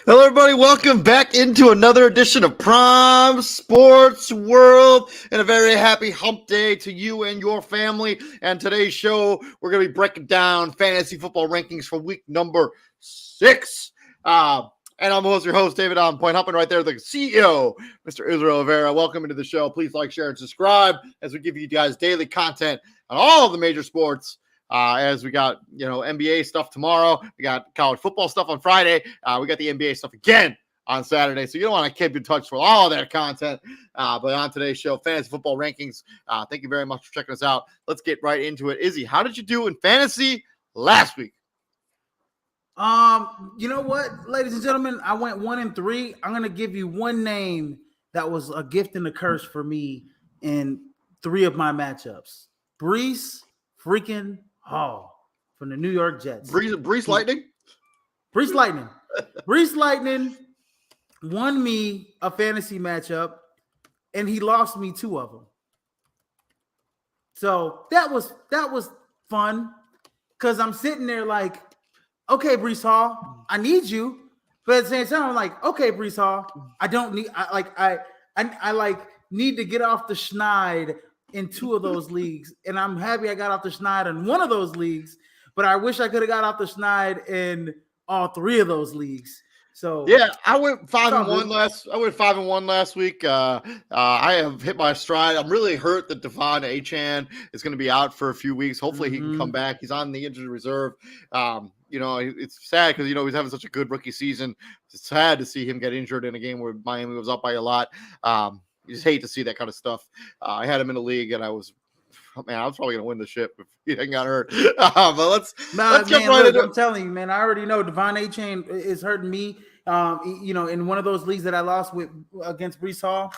Hello, everybody. Welcome back into another edition of Prime Sports World, and a very happy hump day to you and your family. And today's show, we're going to be breaking down fantasy football rankings for week number 6. And I'm your host, David On Point, helping right there, the CEO, Mr. Israel Rivera. Welcome into the show. Please like, share, and subscribe as we give you guys daily content on all of the major sports. As we got, NBA stuff tomorrow. We got college football stuff on Friday. We got the NBA stuff again on Saturday. So you don't want to keep in touch with all of that content. But on today's show, fantasy football rankings. Thank you very much for checking us out. Let's get right into it. Izzy, how did you do in fantasy last week? You know what, ladies and gentlemen, I went 1-3. I'm going to give you one name that was a gift and a curse for me in 3 of my matchups. Brees freaking Hall from the New York Jets. Brees Lightning? Brees Lightning. Brees Lightning won me a fantasy matchup, and he lost me 2 of them. So that was fun because I'm sitting there like, okay, Brees Hall, I need you. But at the same time, I'm like, okay, Brees Hall, I don't need. I need to get off the schneid in 2 of those leagues, and I'm happy I got off the schneid in 1 of those leagues. But I wish I could have got off the schneid in all 3 of those leagues. So yeah, I went 5-1 last week. I have hit my stride. I'm really hurt that Devon Achane is going to be out for a few weeks. Hopefully he can come back. He's on the injured reserve. It's sad because he's having such a good rookie season. It's sad to see him get injured in a game where Miami was up by a lot. You just hate to see that kind of stuff. I had him in the league, and I was probably gonna win the ship if he hadn't got hurt. But let's jump right into it. I'm telling you, man, I already know Devon Achane is hurting me. In one of those leagues that I lost against Brees Hall,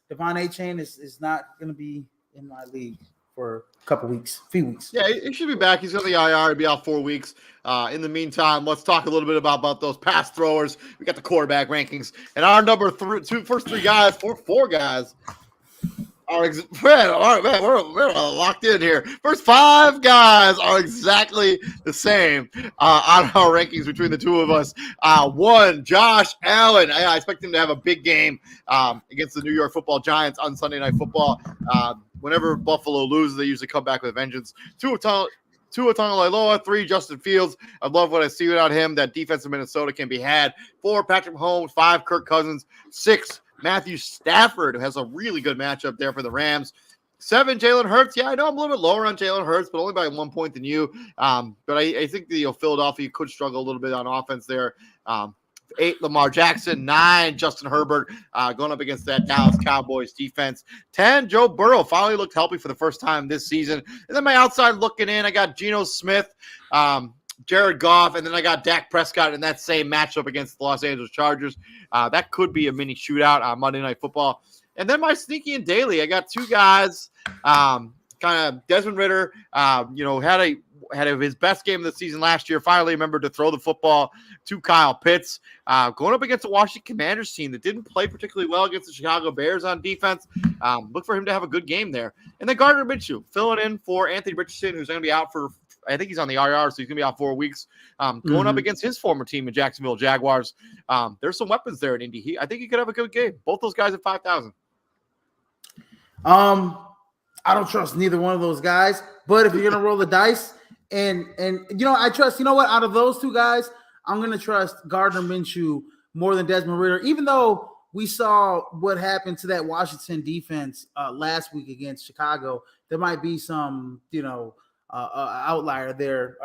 Devon Achane is not gonna be in my league for a few weeks. Yeah, he should be back. He's on the IR. He'll be out 4 weeks. In the meantime, let's talk a little bit about those pass throwers. We got the quarterback rankings, and our first 3 guys, four guys are we're locked in here. First 5 guys are exactly the same on our rankings between the 2 of us. 1, Josh Allen. I expect him to have a big game against the New York Football Giants on Sunday Night Football. Whenever Buffalo loses, they usually come back with a vengeance. 2, Tagovailoa. 3, Justin Fields. I love what I see without him. That defense in Minnesota can be had. 4, Patrick Mahomes. 5, Kirk Cousins. 6, Matthew Stafford, who has a really good matchup there for the Rams. 7, Jalen Hurts. Yeah, I know I'm a little bit lower on Jalen Hurts, but only by 1 point than you. But I think Philadelphia could struggle a little bit on offense there. 8, Lamar Jackson. 9, Justin Herbert, going up against that Dallas Cowboys defense. 10, Joe Burrow finally looked healthy for the first time this season. And then my outside looking in, I got Geno Smith, Jared Goff, and then I got Dak Prescott in that same matchup against the Los Angeles Chargers. That could be a mini shootout on Monday Night Football. And then my sneaky and daily, I got 2 guys, kind of Desmond Ridder, had his best game of the season last year. Finally remembered to throw the football to Kyle Pitts. Going up against the Washington Commanders team that didn't play particularly well against the Chicago Bears on defense. Look for him to have a good game there. And then Gardner Minshew filling in for Anthony Richardson, who's going to be out for, I think he's on the IR, so he's going to be out 4 weeks. Going up against his former team in Jacksonville Jaguars. There's some weapons there in Indy. I think he could have a good game. Both those guys at 5,000. I don't trust neither one of those guys. But if you're going to roll the dice, and I trust, out of those 2 guys, I'm going to trust Gardner Minshew more than Desmond Ridder, even though we saw what happened to that Washington defense last week against Chicago. There might be some, outlier there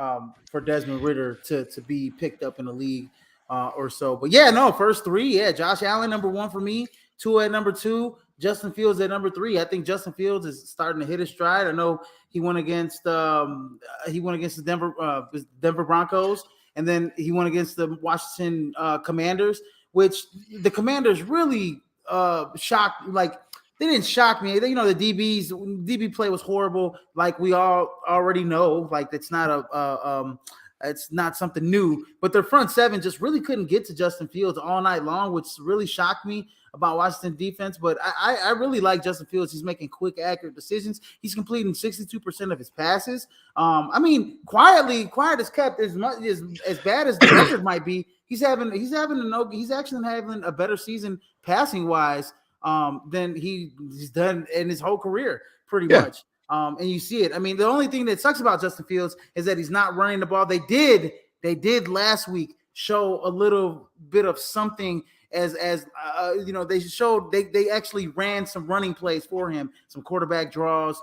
for Desmond Ridder to be picked up in the league or so. But first 3, Josh Allen number 1 for me, 2 at number 2, Justin Fields at number 3. I think Justin Fields is starting to hit his stride. I know he went against the Denver Broncos, and then he went against the Washington Commanders, which the Commanders really shocked. Like, they didn't shock me. The DB play was horrible. Like we all already know. Like, it's not It's not something new, but their front seven just really couldn't get to Justin Fields all night long, which really shocked me about Washington defense. But I really like Justin Fields. He's making quick, accurate decisions. He's completing 62% of his passes. I mean, quiet as kept, as bad as the record might be. He's actually having a better season passing wise than he's done in his whole career, pretty much. And you see it. I mean, the only thing that sucks about Justin Fields is that he's not running the ball. They did last week show a little bit of something as they showed they actually ran some running plays for him, some quarterback draws,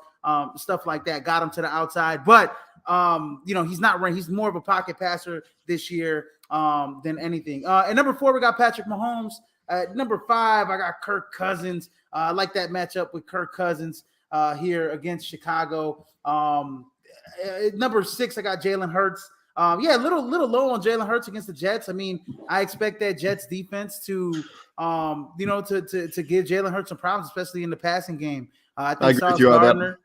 stuff like that, got him to the outside. But he's not running. He's more of a pocket passer this year than anything. At number 4, we got Patrick Mahomes. At number 5, I got Kirk Cousins. I like that matchup with Kirk Cousins here against Chicago. At number 6, I got Jalen Hurts. A little low on Jalen Hurts against the Jets. I mean, I expect that Jets defense to give Jalen Hurts some problems, especially in the passing game. I think Sauce Gardner.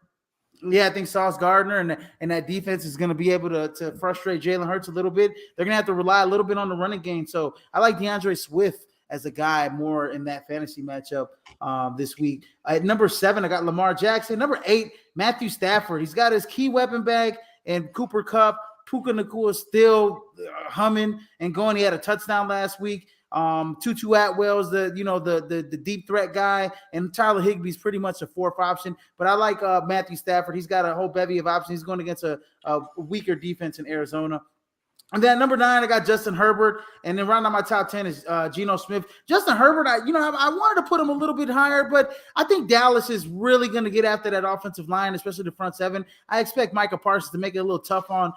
Yeah, I think Sauce Gardner and that defense is going to be able to frustrate Jalen Hurts a little bit. They're going to have to rely a little bit on the running game. So I like DeAndre Swift as a guy more in that fantasy matchup this week. At number 7, I got Lamar Jackson. Number 8, Matthew Stafford. He's got his key weapon bag and Cooper Kupp. Puka Nacua still humming and going. He had a touchdown last week. Tutu Atwell's the deep threat guy, and Tyler Higbee's pretty much a 4th option. But I like Matthew Stafford. He's got a whole bevy of options. He's going against a weaker defense in Arizona. And then number 9, I got Justin Herbert. And then round out my top 10 is Geno Smith. Justin Herbert, I wanted to put him a little bit higher, but I think Dallas is really going to get after that offensive line, especially the front 7. I expect Micah Parsons to make it a little tough on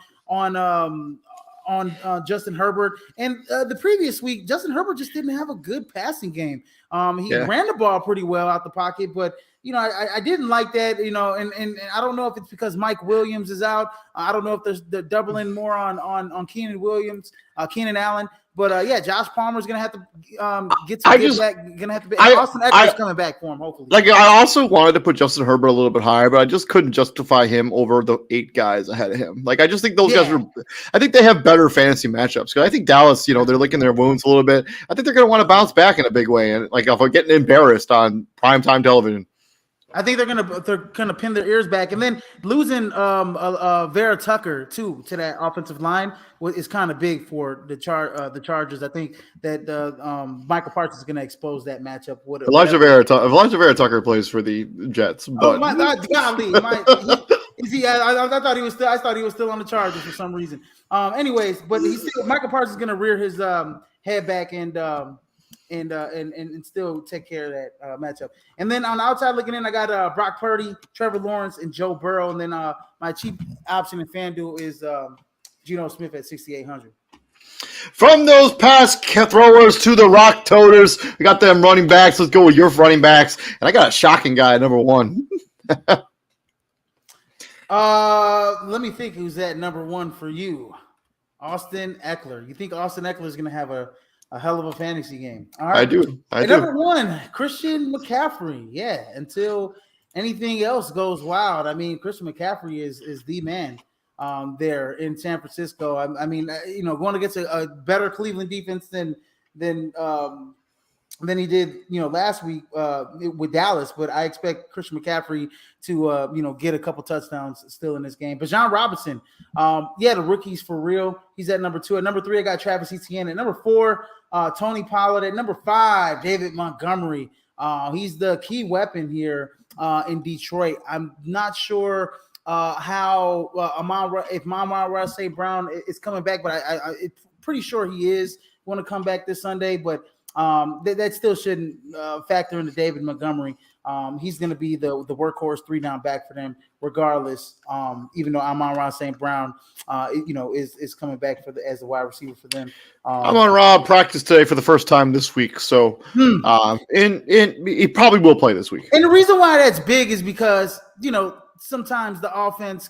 Justin Herbert. And the previous week, Justin Herbert just didn't have a good passing game. He ran the ball pretty well out the pocket, but I didn't like that, and I don't know if it's because Mike Williams is out. I don't know if they're doubling more on Keenan Allen. But Josh Palmer's gonna have to get back. Gonna have to be. Austin Eckler's coming back for him, hopefully. Like, I also wanted to put Justin Herbert a little bit higher, but I just couldn't justify him over the 8 guys ahead of him. Like, I just think those guys I think they have better fantasy matchups. Because I think Dallas, they're licking their wounds a little bit. I think they're gonna want to bounce back in a big way, and like if I'm getting embarrassed on primetime television. I think they're gonna pin their ears back, and then losing Vera Tucker too to that offensive line is kind of big for the Chargers. I think that Michael Parsons is gonna expose that matchup. Elijah Vera Tucker plays for the Jets. But... Oh my God, golly! I thought he was still on the Chargers for some reason. Anyways, but Michael Parsons is gonna rear his head back and still take care of that matchup. And then on the outside looking in, I got Brock Purdy, Trevor Lawrence, and Joe Burrow. And then my cheap option in FanDuel is Geno Smith at 6,800. From those pass throwers to the rock toters, we got them running backs. Let's go with your running backs. And I got a shocking guy at number 1. Let me think who's at number 1 for you. Austin Eckler. You think Austin Eckler is going to have a hell of a fantasy game? All right. I do. Number 1, Christian McCaffrey. Yeah, until anything else goes wild. I mean, Christian McCaffrey is the man there in San Francisco. I mean, going against a better Cleveland defense than he did, last week with Dallas. But I expect Christian McCaffrey to, get a couple touchdowns still in this game. But Bijan Robinson, the rookie's for real. He's at number 2. At number 3, I got Travis Etienne. At number 4, Tony Pollard. At number 5, David Montgomery. He's the key weapon here in Detroit. I'm not sure how if Amon-Ra St. Brown is coming back, but I'm pretty sure he is going to come back this Sunday. But that still shouldn't factor into David Montgomery. He's going to be the workhorse 3-down back for them, regardless. Even though Amon-Ra St. Brown, is coming back as the wide receiver for them. Amon-Ra practiced today for the first time this week, so and he probably will play this week. And the reason why that's big is because sometimes the offense,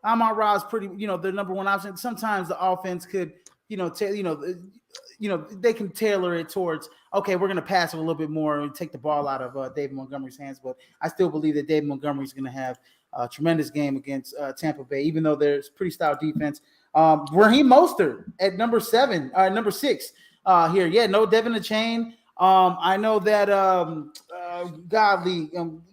Amon-Ra is pretty, the number 1 option. Sometimes the offense could, they can tailor it towards, okay, we're going to pass it a little bit more and take the ball out of David Montgomery's hands. But I still believe that David Montgomery is going to have a tremendous game against Tampa Bay, even though there's pretty stout defense. Raheem Mostert at number 6 here. Yeah, no Devin Chain. I know that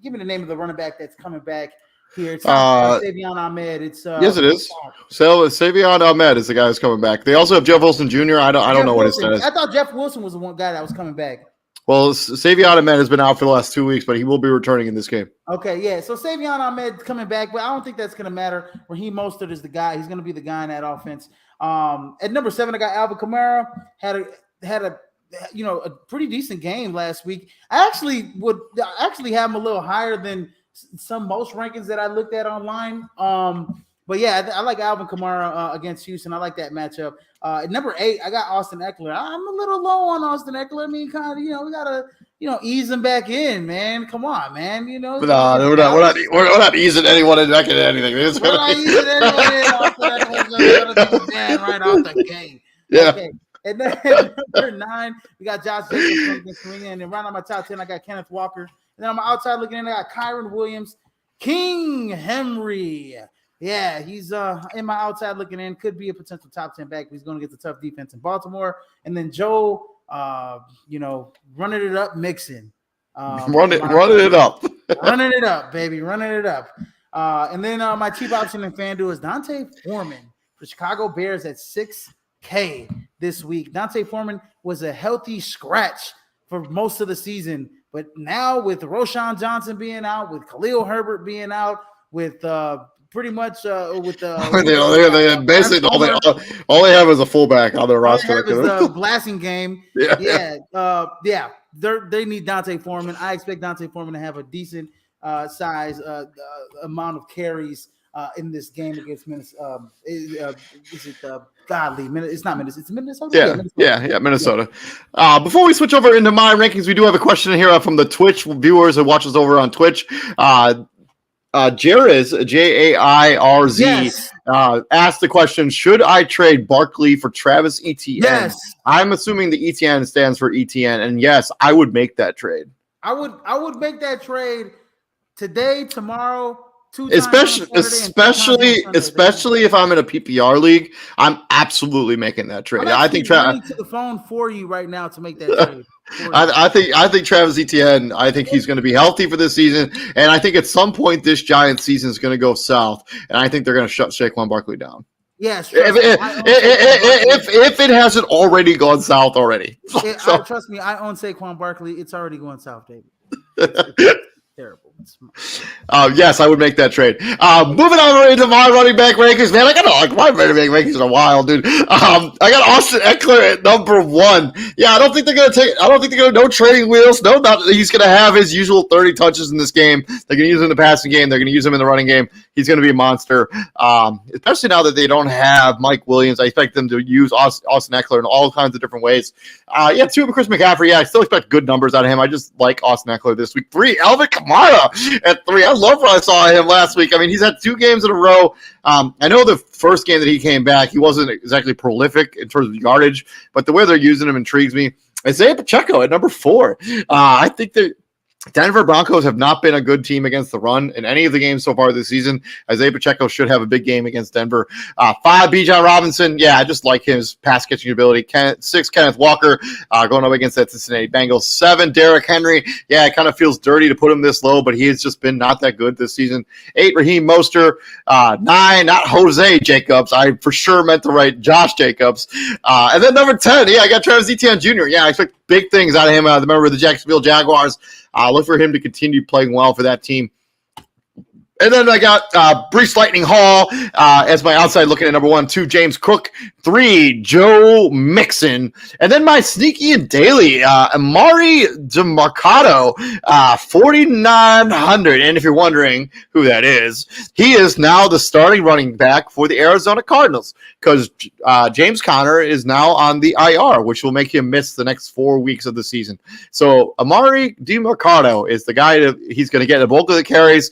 give me the name of the running back that's coming back here. It's not Savion Ahmed. It's yes, it is. So Savion Ahmed is the guy who's coming back. They also have Jeff Wilson Jr. I don't know what his status. I thought Jeff Wilson was the one guy that was coming back. Well, Savion Ahmed has been out for the last 2 weeks, but he will be returning in this game. Okay, yeah. So Savion Ahmed coming back, but I don't think that's going to matter. Raheem Mostert is the guy. He's going to be the guy in that offense. At number 7, I got Alvin Kamara. Had a pretty decent game last week. I actually have him a little higher than most rankings that I looked at online. But yeah, I like Alvin Kamara against Houston. I like that matchup. At number 8, I got Austin Eckler. I'm a little low on Austin Eckler. I mean, kind of, we gotta, ease him back in, man. Come on, man. No, we're not easing anyone back into anything. We're not easing anyone in. Austin Eckler's gonna be bad right off the game. Yeah. Okay. And then number 9, we got Josh Jacobs against New England. And right on my top 10, I got Kenneth Walker. And then on my outside looking in, I got Kyron Williams, King Henry. Yeah, he's in my outside looking in. Could be a potential top 10 back. But he's going to get the tough defense in Baltimore. And then Joe, running it up, Mixon. Running it up. Running it up, baby. Running it up. And then my cheap option in FanDuel is Dante Foreman for Chicago Bears at $6K this week. Dante Foreman was a healthy scratch for most of the season. But now with Roshan Johnson being out, with Khalil Herbert being out, with pretty much basically all they have is a fullback on their roster. Is the blasting game. Yeah. They need Dante Foreman. I expect Dante Foreman to have a decent size amount of carries in this game against Minnesota. Is it godly? It's not Minnesota. It's Minnesota. Yeah, Minnesota. Before we switch over into my rankings, we do have a question here from the Twitch viewers who watch us over on Twitch. Jairz, Jairz, yes. Asked the question, should I trade Barkley for Travis Etienne? Yes. I'm assuming the Etienne stands for Etienne, and yes, I would make that trade. I would make that trade today, tomorrow, especially if I'm in a PPR league. I'm absolutely making that trade. I think Travis to the phone for you right now to make that trade. I think Travis Etienne, I think he's going to be healthy for this season, and I think at some point this Giants season is going to go south, and I think they're going to shut Saquon Barkley down. Yes, if it hasn't already gone south already. Trust me, I own Saquon Barkley. It's already going south, David. It's terrible. Yes, I would make that trade. Moving on into my running back rankings, man. I got my running back rankings are wild, dude. I got Austin Eckler at number 1. Yeah, I don't think they're gonna no trading wheels. He's gonna have his usual 30 touches in this game. They're gonna use him in the passing game. They're gonna use him in the running game. He's gonna be a monster. Especially now that they don't have Mike Williams. I expect them to use Austin Eckler in all kinds of different ways. 2 Chris McCaffrey. Yeah, I still expect good numbers out of him. I just like Austin Eckler this week. 3, Alvin Kamara at 3. I love what I saw him last week. I mean, he's had 2 games in a row. I know the first game that he came back, he wasn't exactly prolific in terms of yardage, but the way they're using him intrigues me. Isaiah Pacheco at number 4. I think that Denver Broncos have not been a good team against the run in any of the games so far this season. Isaiah Pacheco should have a big game against Denver. 5, Bijan Robinson. Yeah, I just like his pass catching ability. 6, Kenneth Walker going up against that Cincinnati Bengals. 7, Derrick Henry. Yeah, it kind of feels dirty to put him this low, but he has just been not that good this season. 8, Raheem Mostert. 9, not Jose Jacobs. I for sure meant to write Josh Jacobs. And then number 10, I got Travis Etienne Jr. Yeah, I expect big things out of him. The member of the Jacksonville Jaguars. Look for him to continue playing well for that team. And then I got Breece Lightning Hall as my outside looking at number 1, 2, James Cook, 3, Joe Mixon. And then my sneaky and daily, Amari DeMarcado, 4,900. And if you're wondering who that is, he is now the starting running back for the Arizona Cardinals because James Conner is now on the IR, which will make him miss the next 4 weeks of the season. So Amari DeMarcado is the guy that he's going to get the bulk of the carries.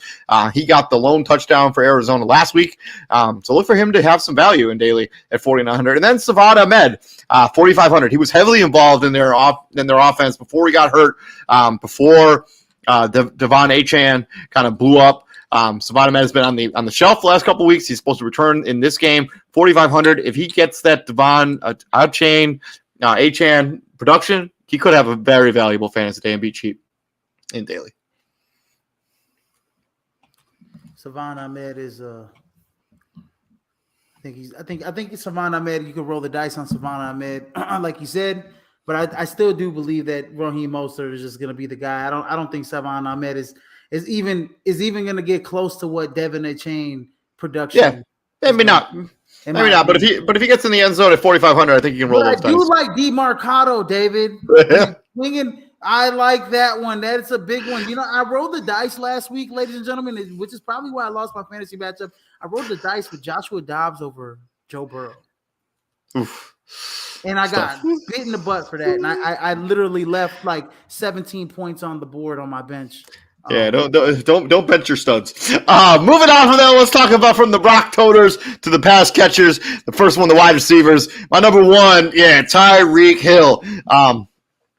He got the lone touchdown for Arizona last week. So look for him to have some value in daily at 4,900. And then Savad Ahmed, 4,500. He was heavily involved in their offense before he got hurt, before Devon Achane kind of blew up. Savon Ahmed has been on the shelf the last couple of weeks. He's supposed to return in this game, 4,500. If he gets that Devon Achane production, he could have a very valuable fantasy day and be cheap in daily. Savon Ahmed is I think Savon Ahmed, you can roll the dice on Savon Ahmed, like you said, but I still do believe that Raheem Mostert is just going to be the guy. I don't think Savon Ahmed is even going to get close to what Devon Achane production. Yeah, maybe not. Maybe not, but if he gets in the end zone at 4,500, I think you can roll those dice. I do like DeMarcado, David. Swinging, I like that one. That's a big one. I rolled the dice last week, ladies and gentlemen, which is probably why I lost my fantasy matchup. I rolled the dice with Joshua Dobbs over Joe Burrow. Oof. And I got bit in the butt for that. And I literally left like 17 points on the board on my bench. Yeah, don't bench your studs. Moving on from that, let's talk about from the rock toters to the pass catchers. The first one, the wide receivers. My number one, Tyreek Hill.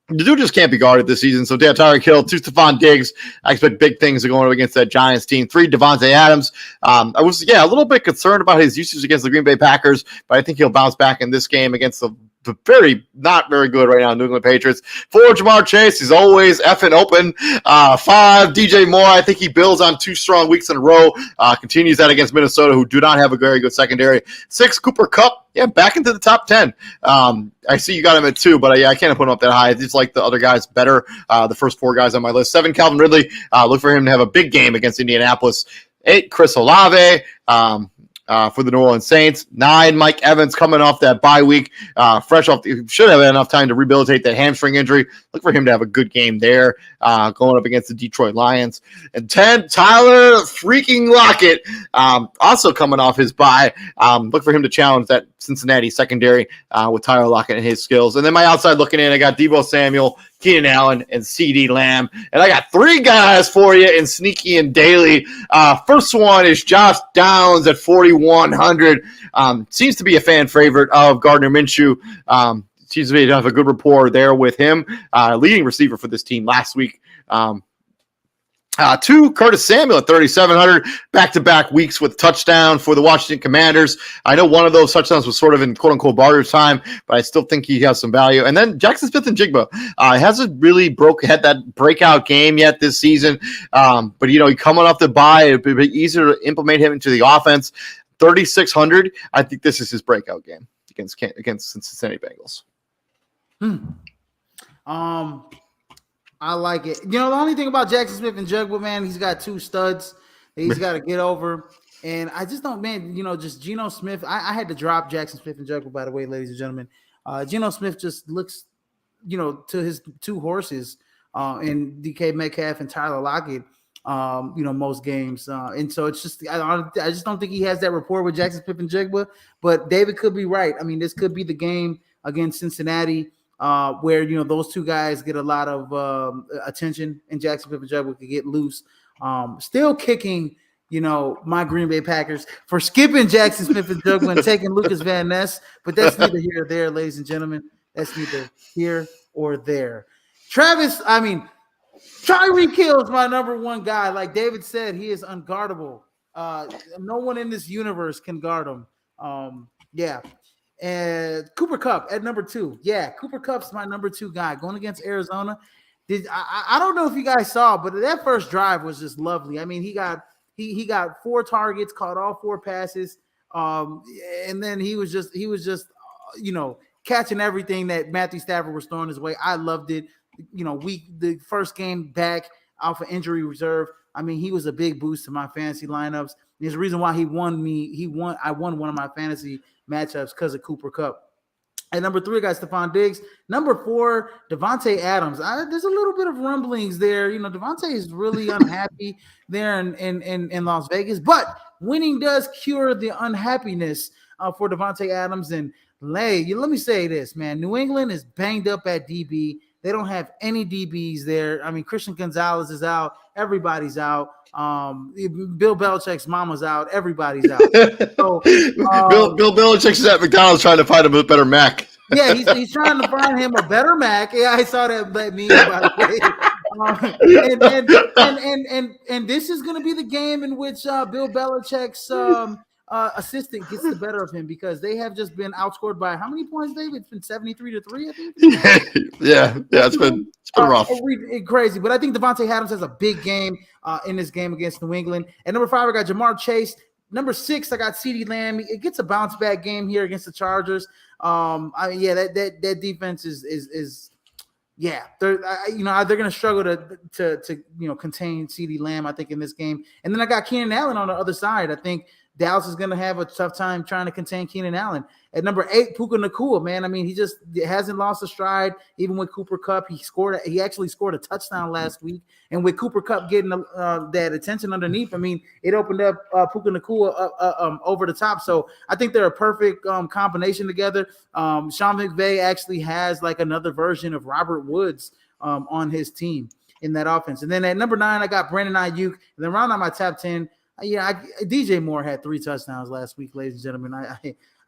The dude just can't be guarded this season. So, Tyreek Hill, 2 Stephon Diggs. I expect big things going up against that Giants team. 3 Devontae Adams. I was, a little bit concerned about his usage against the Green Bay Packers, but I think he'll bounce back in this game against the not very good right now, New England Patriots. 4 Jamar Chase, he's always effing open. 5 DJ Moore, I think he builds on 2 strong weeks in a row. Continues that against Minnesota, who do not have a very good secondary. 6 Cooper Kupp, back into the top 10. I see you got him at 2, but I can't put him up that high. I just like the other guys better. The first 4 guys on my list. 7 Calvin Ridley, look for him to have a big game against Indianapolis. 8 Chris Olave. For the New Orleans Saints. 9, Mike Evans coming off that bye week. Fresh off, should have had enough time to rehabilitate that hamstring injury. Look for him to have a good game there, going up against the Detroit Lions. And 10, Tyler freaking Lockett, also coming off his bye. Look for him to challenge that Cincinnati secondary with Tyler Lockett and his skills. And then my outside looking in, I got Deebo Samuel, Keenan Allen, and CeeDee Lamb. And I got 3 guys for you in sneaky and daily. First one is Josh Downs at 4,100. Seems to be a fan favorite of Gardner Minshew. Seems to have a good rapport there with him. Leading receiver for this team last week. 2, Curtis Samuel at 3,700, back-to-back weeks with touchdown for the Washington Commanders. I know one of those touchdowns was sort of in quote-unquote barter time, but I still think he has some value. And then Jackson Smith-Njigba hasn't really had that breakout game yet this season, but he coming off the bye, it'd be easier to implement him into the offense. 3,600, I think this is his breakout game against Cincinnati Bengals. I like it. The only thing about Jackson Smith-Njigba, man, he's got 2 studs that he's got to get over. And I just don't, man, just Geno Smith. I had to drop Jackson Smith-Njigba, by the way, ladies and gentlemen. Geno Smith just looks, to his 2 horses in DK Metcalf and Tyler Lockett, most games. And so it's just, I just don't think he has that rapport with Jackson Smith-Njigba. But David could be right. I mean, this could be the game against Cincinnati. Where those 2 guys get a lot of attention, and Jackson Smith-Njigba could get loose. Still kicking, my Green Bay Packers for skipping Jackson Smith-Njigba and taking Lucas Van Ness, but that's neither here or there, ladies and gentlemen. That's neither here or there. Tyreek Hill is my number 1 guy. Like David said, he is unguardable. No one in this universe can guard him. And Cooper Kupp at number 2. Yeah, Cooper Kupp's my number 2 guy going against Arizona. I don't know if you guys saw, but that first drive was just lovely. I mean, he got 4 targets, caught all 4 passes, and then he was just catching everything that Matthew Stafford was throwing his way. I loved it. The first game back off of injury reserve. I mean, he was a big boost to my fantasy lineups. There's a reason why I won one of my fantasy matchups because of Cooper Kupp. At number 3, I got Stephon Diggs. Number 4, Devontae Adams. There's a little bit of rumblings there. Devontae is really unhappy there in Las Vegas, but winning does cure the unhappiness for Devontae Adams. And let me say this, man. New England is banged up at DB. They don't have any DBs there. I mean, Christian Gonzalez is out. Everybody's out. Bill Belichick's mama's out. Everybody's out. So, Bill Belichick's at McDonald's trying to find him a better Mac. Yeah, he's trying to find him a better Mac. Yeah, I saw that meme, by the way. And this is going to be the game in which Bill Belichick's assistant gets the better of him, because they have just been outscored by how many points, David? It's been 73-3, I think. yeah, it's been rough. Crazy. But I think Devontae Adams has a big game in this game against New England. At number 5, I got Jamar Chase. Number 6, I got CeeDee Lamb. It gets a bounce back game here against the Chargers. That defense is they're going to struggle to contain CeeDee Lamb, I think, in this game. And then I got Keenan Allen on the other side. I think Dallas is going to have a tough time trying to contain Keenan Allen. At number 8, Puka Nacua, man. I mean, he just hasn't lost a stride. Even with Cooper Kupp, he actually scored a touchdown last week. And with Cooper Kupp getting that attention underneath, I mean, it opened up Puka Nacua over the top. So I think they're a perfect combination together. Sean McVay actually has like another version of Robert Woods on his team in that offense. And then at number 9, I got Brandon Ayuk. And then round out my top 10, DJ Moore had 3 touchdowns last week, ladies and gentlemen.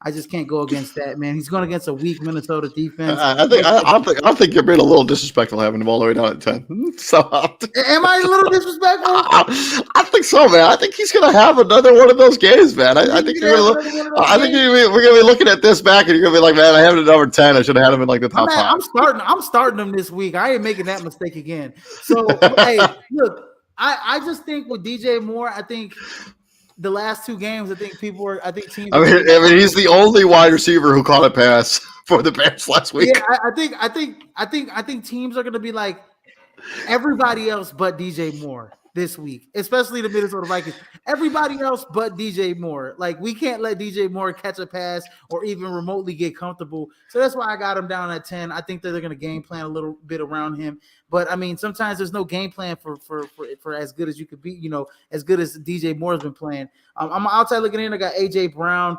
I just can't go against that, man. He's going against a weak Minnesota defense. I think you're being a little disrespectful having him all the way down at 10. So am I a little disrespectful? I think so, man. I think he's going to have another one of those games, man. I think we're going to be looking at this back, and you're going to be like, man, I have him at number 10. I should have had him in like the top 5. I'm starting him this week. I ain't making that mistake again. So, hey, look, I just think with DJ Moore, I think the last 2 games, I think teams. I mean, he's the only wide receiver who caught a pass for the Bears last week. Yeah, I think teams are going to be like everybody else but DJ Moore this week, especially the Minnesota Vikings. Everybody else but DJ Moore. Like, we can't let DJ Moore catch a pass or even remotely get comfortable. So that's why I got him down at 10. I think that they're going to game plan a little bit around him. But I mean, sometimes there's no game plan for as good as you could be, as good as DJ Moore's been playing. I'm outside looking in. I got AJ Brown.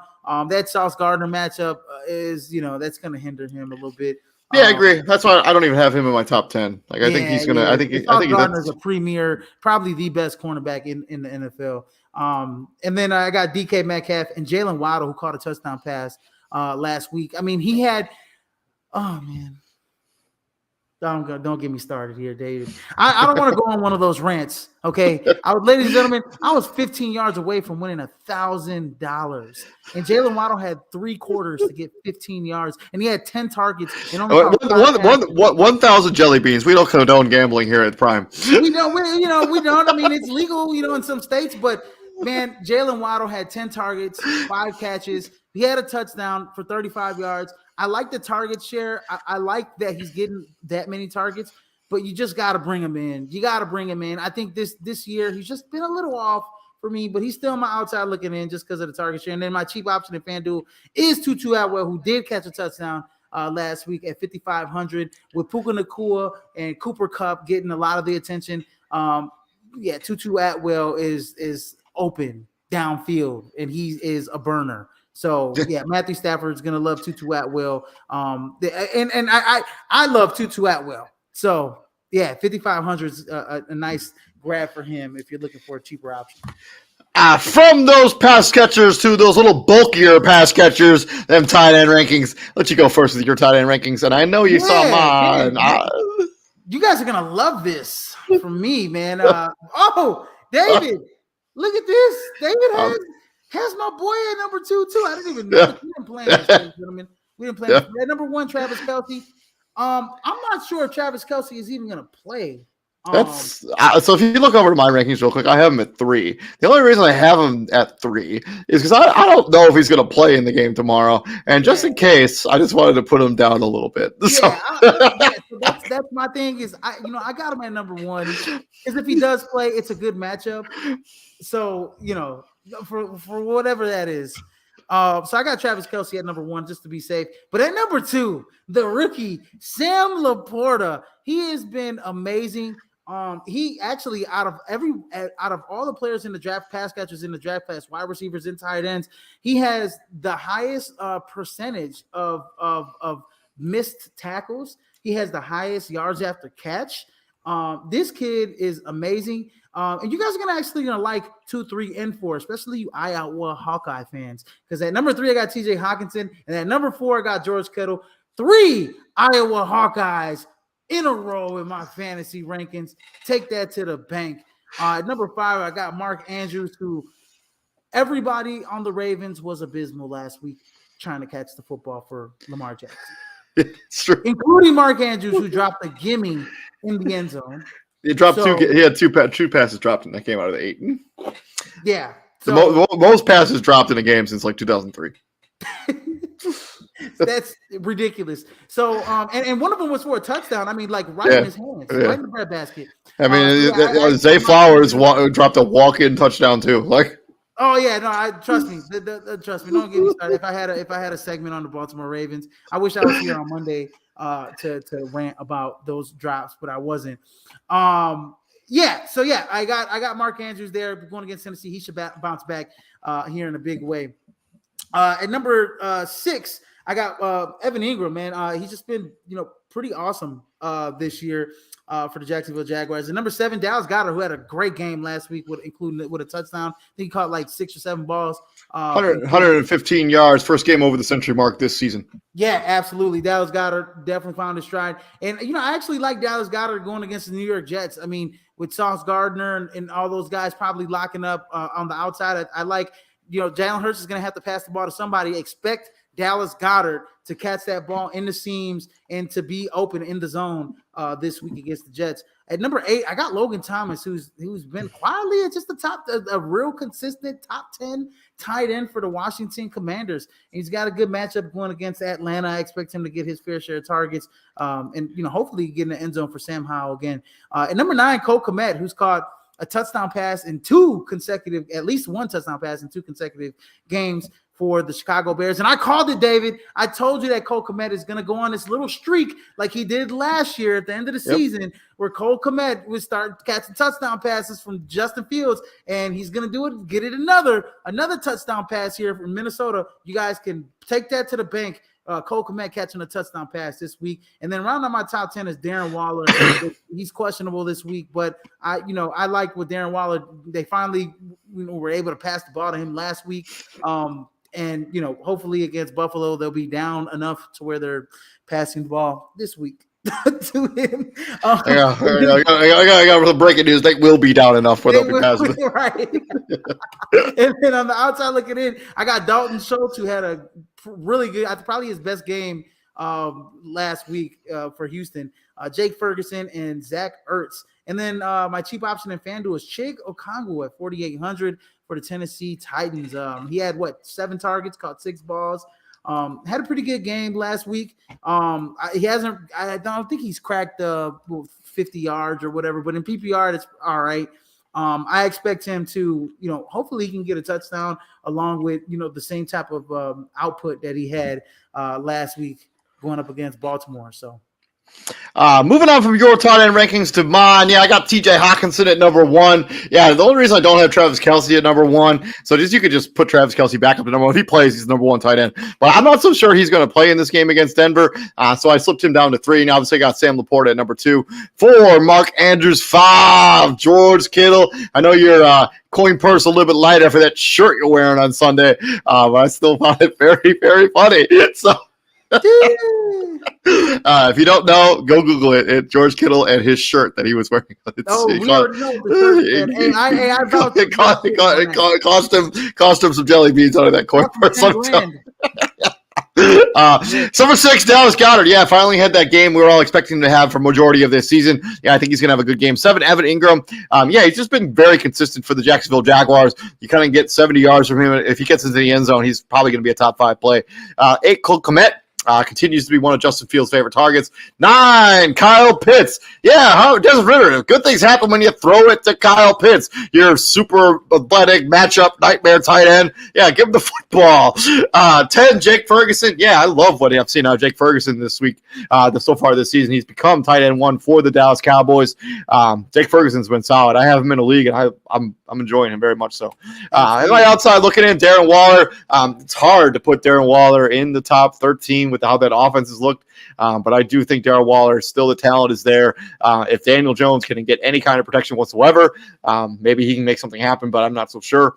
That Sauce Gardner matchup is, that's going to hinder him a little bit. Yeah, I agree. That's why I don't even have him in my top 10. Like, I think he's gonna. Yeah. I think Gardner's a premier, probably the best cornerback in the NFL. And then I got DK Metcalf and Jalen Waddle, who caught a touchdown pass last week. I mean, he had. Oh man. Don't get me started here, David. I don't want to go on one of those rants, okay? Ladies and gentlemen, I was 15 yards away from winning $1,000, and Jalen Waddle had 3 quarters to get 15 yards, and he had 10 targets. And only 1,000 jelly beans. We don't condone gambling here at Prime. We don't. I mean, it's legal, in some states, but man, Jalen Waddle had 10 targets, 5 catches. He had a touchdown for 35 yards. I like the target share. I like that he's getting that many targets, but you just got to bring him in. You got to bring him in. I think this year he's just been a little off for me, but he's still my outside looking in just because of the target share. And then my cheap option in FanDuel is Tutu Atwell, who did catch a touchdown last week at 5,500 with Puka Nacua and Cooper Kupp getting a lot of the attention. Tutu Atwell is open downfield, and he is a burner. So Matthew Stafford's gonna love Tutu Atwell, and I love Tutu Atwell. So 5,500 is a nice grab for him if you're looking for a cheaper option. From those pass catchers to those little bulkier pass catchers, them tight end rankings. Let you go first with your tight end rankings, and I know you saw mine. You guys are gonna love this from me, man. David, look at this. David has my boy at number 2 too. I didn't even know. We didn't plan this, gentlemen. We didn't plan this. At number 1, Travis Kelce. I'm not sure if Travis Kelce is even going to play. So if you look over to my rankings real quick, I have him at 3. The only reason I have him at 3 is because I don't know if he's going to play in the game tomorrow, and just in case, I just wanted to put him down a little bit. So that's my thing. Is I got him at number 1 because if he does play, it's a good matchup. So for whatever that is. So I got Travis Kelce at number 1 just to be safe. But at number 2, the rookie Sam Laporta. He has been amazing. He actually out of all the players in the draft, pass catchers in the draft class, wide receivers and tight ends, he has the highest percentage of missed tackles. He has the highest yards after catch. This kid is amazing. And you guys are gonna actually like 2, 3, and 4, especially you Iowa Hawkeye fans. Because at number 3, I got TJ Hawkinson, and at number 4, I got George Kittle. 3 Iowa Hawkeyes in a row in my fantasy rankings. Take that to the bank. At number 5, I got Mark Andrews, who everybody on the Ravens was abysmal last week trying to catch the football for Lamar Jackson. It's true. Including Mark Andrews, who dropped a gimme in the end zone. He dropped two. He had two passes dropped in that game out of the 8. Yeah. So, the most passes dropped in a game since like 2003. That's ridiculous. So, and one of them was for a touchdown. I mean, like right in his hands, right in the breadbasket. I mean, Zay Flowers dropped a walk-in touchdown too. Like, oh yeah, no, trust me. Trust me. Don't get me started. If I had a segment on the Baltimore Ravens, I wish I was here on Monday to rant about those drops, but I wasn't. Yeah. So yeah, I got Mark Andrews there going against Tennessee. He should bounce back here in a big way. At number 6, I got Evan Ingram, man. He's just been, pretty awesome this year for the Jacksonville Jaguars. And number 7, Dallas Goedert, who had a great game last week, including with a touchdown. I think he caught like 6 or 7 balls. 115 yards, first game over the century mark this season. Yeah, absolutely. Dallas Goedert definitely found his stride. And, I actually like Dallas Goedert going against the New York Jets. I mean, with Sauce Gardner and all those guys probably locking up on the outside, I like, Jalen Hurts is going to have to pass the ball to somebody. Expect Dallas Goedert to catch that ball in the seams and to be open in the zone this week against the Jets. At number 8, I got Logan Thomas, who's been quietly at just a real consistent top 10 tight end for the Washington Commanders. And he's got a good matchup going against Atlanta. I expect him to get his fair share of targets and hopefully get in the end zone for Sam Howell again. At number 9, Cole Kmet, who's caught a touchdown pass in at least one touchdown pass in 2 consecutive games for the Chicago Bears. And I called it, David. I told you that Cole Kmet is going to go on this little streak like he did last year at the end of the season, where Cole Kmet would start catching touchdown passes from Justin Fields, and he's going to do it, get it another touchdown pass here from Minnesota. You guys can take that to the bank. Cole Kmet catching a touchdown pass this week. And then round on my top 10 is Darren Waller. He's questionable this week, but I like with Darren Waller. They finally were able to pass the ball to him last week. And hopefully against Buffalo, they'll be down enough to where they're passing the ball this week to him. I got the breaking news. They will be down enough where they'll be passing. Right. And then on the outside looking in, I got Dalton Schultz, who had a really good, probably his best game last week for Houston. Jake Ferguson and Zach Ertz. And then my cheap option in FanDuel is Chig Okongwu at 4,800 for the Tennessee Titans. He had 7 targets, caught 6 balls. Had a pretty good game last week. I don't think he's cracked 50 yards or whatever, but in PPR, it's all right. I expect him to, hopefully he can get a touchdown along with, the same type of output that he had last week going up against Baltimore. So. Moving on from your tight end rankings to mine. Yeah, I got TJ Hawkinson at number 1. Yeah, the only reason I don't have Travis Kelce at number 1, so you could just put Travis Kelce back up to number 1. If he plays, he's number 1 tight end. But I'm not so sure he's going to play in this game against Denver. So I slipped him down to 3. And obviously I got Sam Laporta at number 2. 4, Mark Andrews. 5, George Kittle. I know your coin purse a little bit lighter for that shirt you're wearing on Sunday. But I still found it very, very funny. So. If you don't know, go Google it. It's George Kittle and his shirt that he was wearing. We already know the shirt. It cost him some jelly beans out of that coin purse. Number 6, Dallas Goedert. Yeah, finally had that game we were all expecting him to have for majority of this season. Yeah, I think he's going to have a good game. 7, Evan Ingram. He's just been very consistent for the Jacksonville Jaguars. You kind of get 70 yards from him. If he gets into the end zone, he's probably going to be a top 5 play. 8, Cole Kmet. Continues to be one of Justin Fields' favorite targets. 9, Kyle Pitts. Yeah, Desmond Ridder. Good things happen when you throw it to Kyle Pitts. Your super athletic matchup nightmare tight end. Yeah, give him the football. 10, Jake Ferguson. Yeah, I love what I've seen out of Jake Ferguson this week. So far this season, he's become tight end 1 for the Dallas Cowboys. Jake Ferguson's been solid. I have him in a league, and I'm enjoying him very much so. And my outside looking in, Darren Waller. It's hard to put Darren Waller in the top 13 with how that offense has looked. But I do think Darren Waller, still the talent is there. If Daniel Jones can get any kind of protection whatsoever, maybe he can make something happen, but I'm not so sure.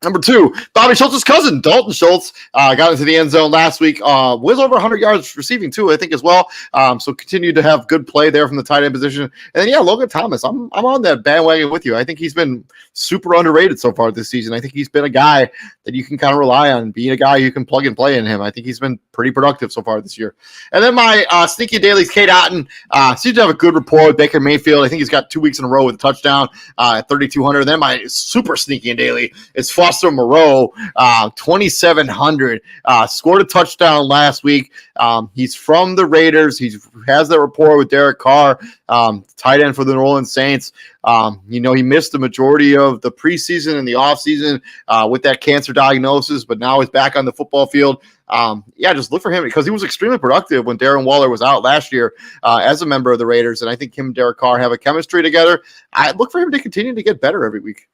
Number 2, Bobby Schultz's cousin, Dalton Schultz, got into the end zone last week. Was over 100 yards receiving too, I think, as well. So continued to have good play there from the tight end position. And then, yeah, Logan Thomas. I'm on that bandwagon with you. I think he's been super underrated so far this season. I think he's been a guy that you can kind of rely on, being a guy you can plug and play in him. I think he's been pretty productive so far this year. And then my sneaky dailies, Kate Otten, seems to have a good rapport with Baker Mayfield. I think he's got 2 weeks in a row with a touchdown at 3,200. And then my super sneaky and daily is Foster Moreau, 2,700. Scored a touchdown last week. He's from the Raiders. He has that rapport with Derek Carr, tight end for the New Orleans Saints. He missed the majority of the preseason and the offseason with that cancer diagnosis, but now he's back on the football field. Just look for him because he was extremely productive when Darren Waller was out last year as a member of the Raiders, and I think him and Derek Carr have a chemistry together. I look for him to continue to get better every week.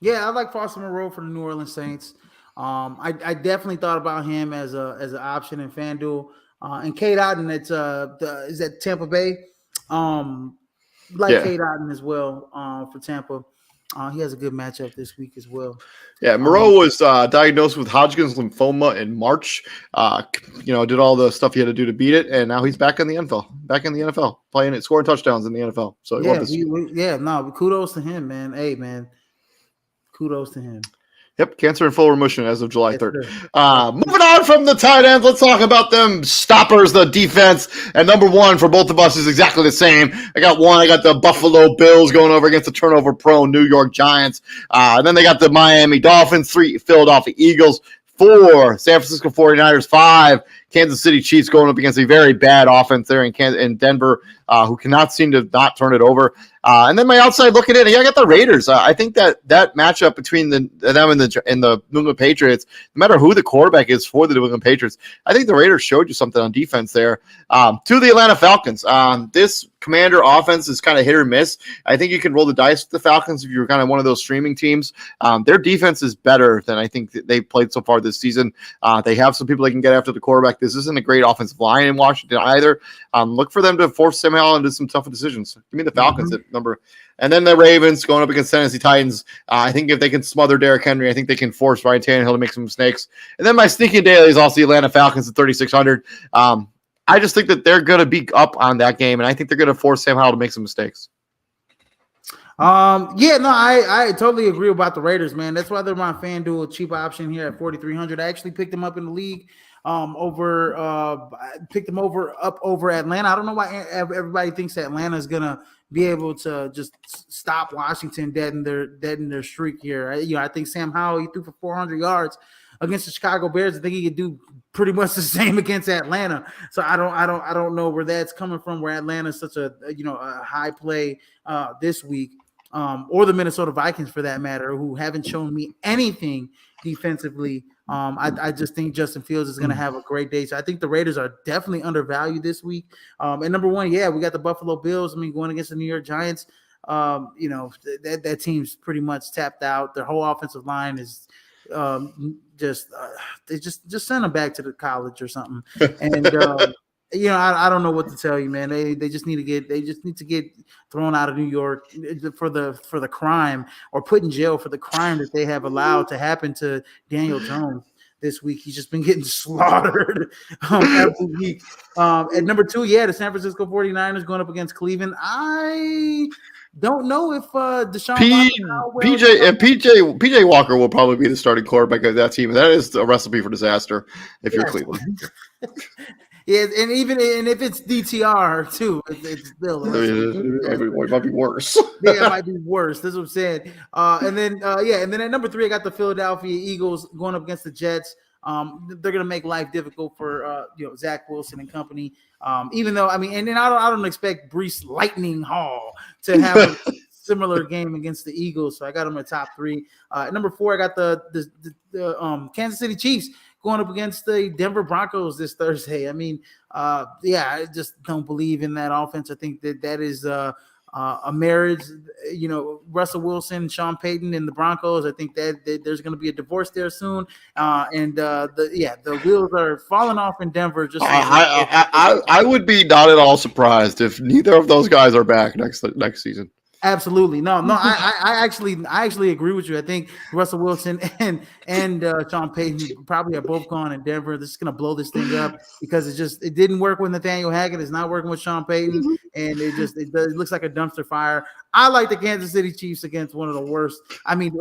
Yeah, I like Foster Moreau for the New Orleans Saints. I definitely thought about him as an option in FanDuel. And Kate Otten, is that Tampa Bay? Kate Otten as well for Tampa. He has a good matchup this week as well. Yeah, Moreau was diagnosed with Hodgkin's lymphoma in March. Did all the stuff he had to do to beat it, and now he's back in the NFL, playing it, scoring touchdowns in the NFL. So kudos to him, man. Hey, man, kudos to him. Yep, cancer in full remission as of July 3rd. Moving on from the tight ends, let's talk about them stoppers, the defense. And number 1 for both of us is exactly the same. I got the Buffalo Bills going over against the turnover-prone New York Giants. And then they got the Miami Dolphins, 3 Philadelphia Eagles, 4 San Francisco 49ers, 5 Kansas City Chiefs going up against a very bad offense there in Denver, who cannot seem to not turn it over. And then my outside looking in, I got the Raiders. I think that matchup between them and the New England Patriots, no matter who the quarterback is for the New England Patriots, I think the Raiders showed you something on defense there. To the Atlanta Falcons, this Commander offense is kind of hit or miss. I think you can roll the dice with the Falcons if you're kind of one of those streaming teams. Their defense is better than I think they've played so far this season. They have some people they can get after the quarterback. This isn't a great offensive line in Washington either. Look for them to force Sam Howell into some tough decisions. Give me the Falcons at number. And then the Ravens going up against Tennessee Titans. I think if they can smother Derrick Henry, I think they can force Ryan Tannehill to make some mistakes. And then my sneaky daily is also the Atlanta Falcons at 3,600. I just think that they're going to be up on that game, and I think they're going to force Sam Howell to make some mistakes. I totally agree about the Raiders, man. That's why they're my FanDuel cheap option here at 4,300. I actually picked them up in the league picked them up over Atlanta. I don't know why everybody thinks that Atlanta is gonna be able to just stop Washington dead in their streak here. I think Sam Howell, he threw for 400 yards against the Chicago Bears. I think he could do pretty much the same against Atlanta. So I don't know where that's coming from, where Atlanta's such a high play this week, or the Minnesota Vikings for that matter, who haven't shown me anything defensively. I just think Justin Fields is going to have a great day. So I think the Raiders are definitely undervalued this week. And number 1, we got the Buffalo Bills. Going against the New York Giants. That team's pretty much tapped out. Their whole offensive line is they just send them back to the college or something. And I don't know what to tell you, man. They just need to get thrown out of New York for the crime, or put in jail for the crime that they have allowed to happen to Daniel Jones this week. He's just been getting slaughtered every week. At number 2, the San Francisco 49ers going up against Cleveland. I don't know if Deshaun PJ Walker will probably be the starting quarterback of that team. That is a recipe for disaster if you're Cleveland. Yeah, and if it's DTR too, it's still it might be worse. Yeah, it might be worse. That's what I'm saying. And then at number 3, I got the Philadelphia Eagles going up against the Jets. They're gonna make life difficult for Zach Wilson and company. Even though I don't expect Breece Lightning Hall to have a similar game against the Eagles, so I got them in top 3. At number 4, I got the Kansas City Chiefs going up against the Denver Broncos this Thursday. I just don't believe in that offense. I think that is a marriage. Russell Wilson, Sean Payton, and the Broncos. I think that there's going to be a divorce there soon. The wheels are falling off in Denver. Just I would be not at all surprised if neither of those guys are back next season. Absolutely. No, I actually agree with you. I think Russell Wilson and Sean Payton probably are both gone in Denver. This is gonna blow this thing up because it didn't work with Nathaniel Hackett. It's not working with Sean Payton, and it looks like a dumpster fire. I like the Kansas City Chiefs against one of the worst. I mean,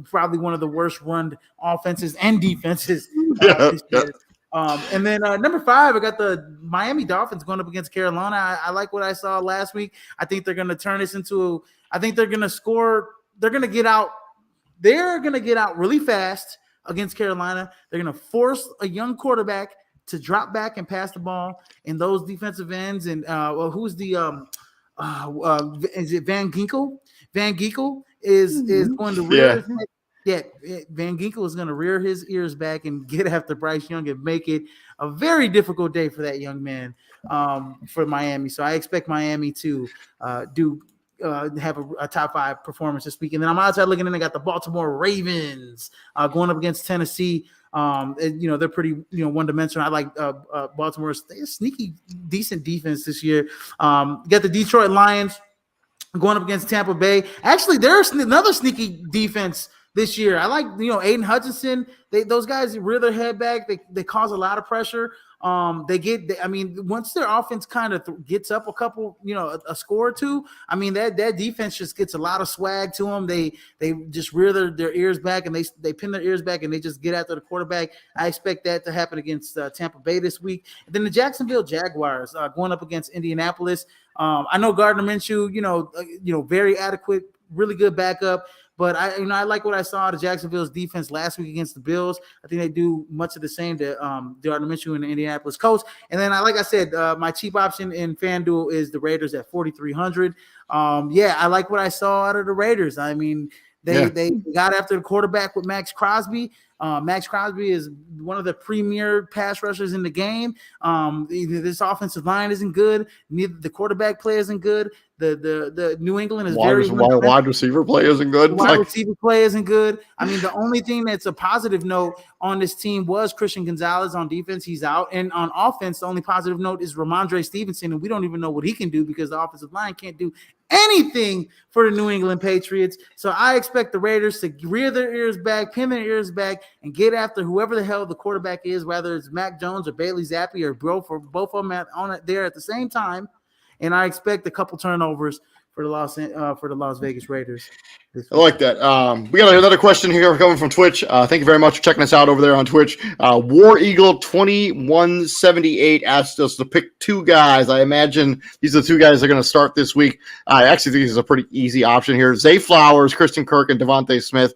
probably one of the worst run offenses and defenses this year. And then number 5, I got the Miami Dolphins going up against Carolina. I like what I saw last week. I think they're going to turn this into. I think they're going to score. They're going to get out. They're going to get out really fast against Carolina. They're going to force a young quarterback to drop back and pass the ball in those defensive ends. And who's the is it Van Ginkel? Van Ginkel is going to rear his head. Yeah, Van Ginkel is going to rear his ears back and get after Bryce Young and make it a very difficult day for that young man for Miami. So I expect Miami to have a top 5 performance this week. And then I'm outside looking in. I got the Baltimore Ravens going up against Tennessee. They're pretty one-dimensional. I like Baltimore's sneaky, decent defense this year. You got the Detroit Lions going up against Tampa Bay. Actually, there's another sneaky defense this year. I like, Aiden Hutchinson. Those guys rear their head back. They cause a lot of pressure. Once their offense kind of gets up a couple, a score or two, I mean, that defense just gets a lot of swag to them. They just rear their ears back and they pin their ears back and they just get after the quarterback. I expect that to happen against Tampa Bay this week. And then the Jacksonville Jaguars going up against Indianapolis. I know Gardner Minshew, very adequate, really good backup. But I like what I saw of Jacksonville's defense last week against the Bills. I think they do much of the same to Gardner Minshew and the Indianapolis Colts. And then, like I said, my cheap option in FanDuel is the Raiders at 4,300. I like what I saw out of the Raiders. I mean, they got after the quarterback with Max Crosby. Max Crosby is one of the premier pass rushers in the game. This offensive line isn't good. Neither the quarterback play isn't good. The New England is wide receiver play isn't good. Wide receiver play isn't good. I mean, the only thing that's a positive note on this team was Christian Gonzalez on defense. He's out. And on offense, the only positive note is Ramondre Stevenson, and we don't even know what he can do because the offensive line can't do anything for the New England Patriots. So I expect the Raiders to rear their ears back, pin their ears back, and get after whoever the hell the quarterback is, whether it's Mac Jones or Bailey Zappi or both of them there at the same time. And I expect a couple turnovers for the Las Vegas Raiders. I like that. We got another question here coming from Twitch. Thank you very much for checking us out over there on Twitch. War Eagle 2178 asked us to pick 2 guys. I imagine these are the 2 guys that are going to start this week. I actually think this is a pretty easy option here. Zay Flowers, Christian Kirk, and Devontae Smith.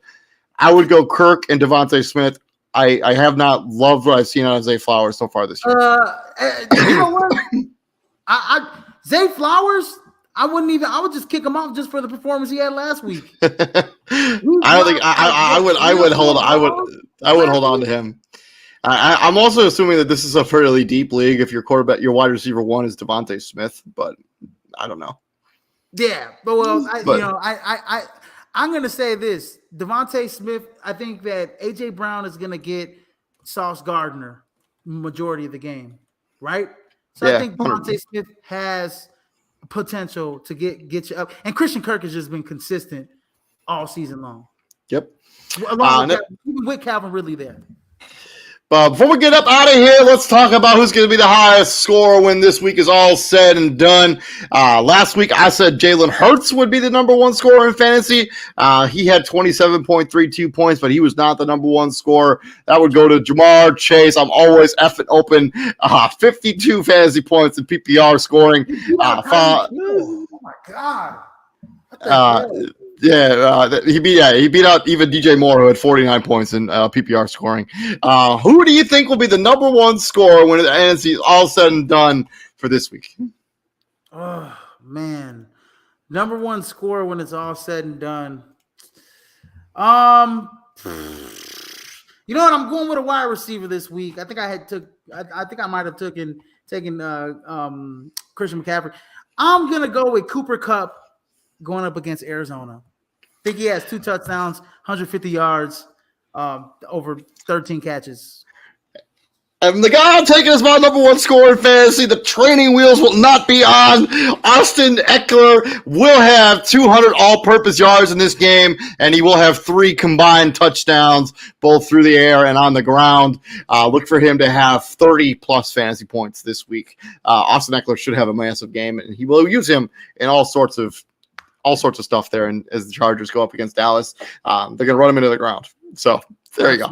I would go Kirk and Devontae Smith. I have not loved what I've seen out of Zay Flowers so far this year. You know what? Zay Flowers, I would just kick him off just for the performance he had last week. I would hold on to him. I'm also assuming that this is a fairly deep league if your wide receiver 1 is Devontae Smith, but I don't know. Yeah, I'm going to say this. Devontae Smith, I think that A.J. Brown is going to get Sauce Gardner majority of the game, right? So I think Devontae Smith has potential to get you up. And Christian Kirk has just been consistent all season long. Yep. With Calvin Ridley there. But before we get up out of here, let's talk about who's going to be the highest scorer when this week is all said and done. Last week, I said Jalen Hurts would be the number 1 scorer in fantasy. He had 27.32 points, but he was not the number 1 scorer. That would go to Jamar Chase. I'm always effing open. 52 fantasy points in PPR scoring. Oh, my God. He beat out even DJ Moore, who had 49 points in PPR scoring. Who do you think will be the number 1 scorer when the NFC is all said and done for this week? Oh man, number 1 scorer when it's all said and done. You know what? I'm going with a wide receiver this week. I think I might have taken Christian McCaffrey. I'm gonna go with Cooper Kupp going up against Arizona. I think he has 2 touchdowns, 150 yards, over 13 catches. And the guy I'm taking as my number one scorer in fantasy, the training wheels will not be on. Austin Eckler will have 200 all-purpose yards in this game, and he will have 3 combined touchdowns, both through the air and on the ground. Look for him to have 30-plus fantasy points this week. Austin Eckler should have a massive game, and he will use him in all sorts of stuff there. And as the Chargers go up against Dallas, they're going to run him into the ground. So there you go.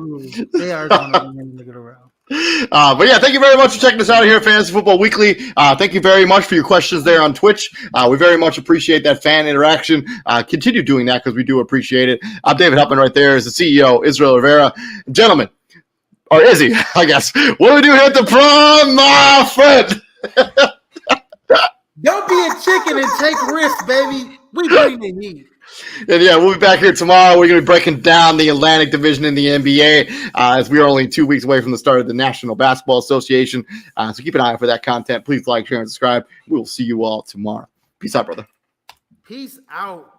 They are going to run him into the ground. But yeah, thank you very much for checking us out here at Fantasy Football Weekly. Thank you very much for your questions there on Twitch. We very much appreciate that fan interaction. Continue doing that because we do appreciate it. David Huppman right there is the CEO, Israel Rivera. Gentlemen, or is he, I guess. What do we do here at the prom, my friend? Don't be a chicken and take risks, baby. We bring the heat. And yeah, we'll be back here tomorrow. We're going to be breaking down the Atlantic Division in the NBA as we are only 2 weeks away from the start of the National Basketball Association. So keep an eye out for that content. Please like, share, and subscribe. We will see you all tomorrow. Peace out, brother. Peace out.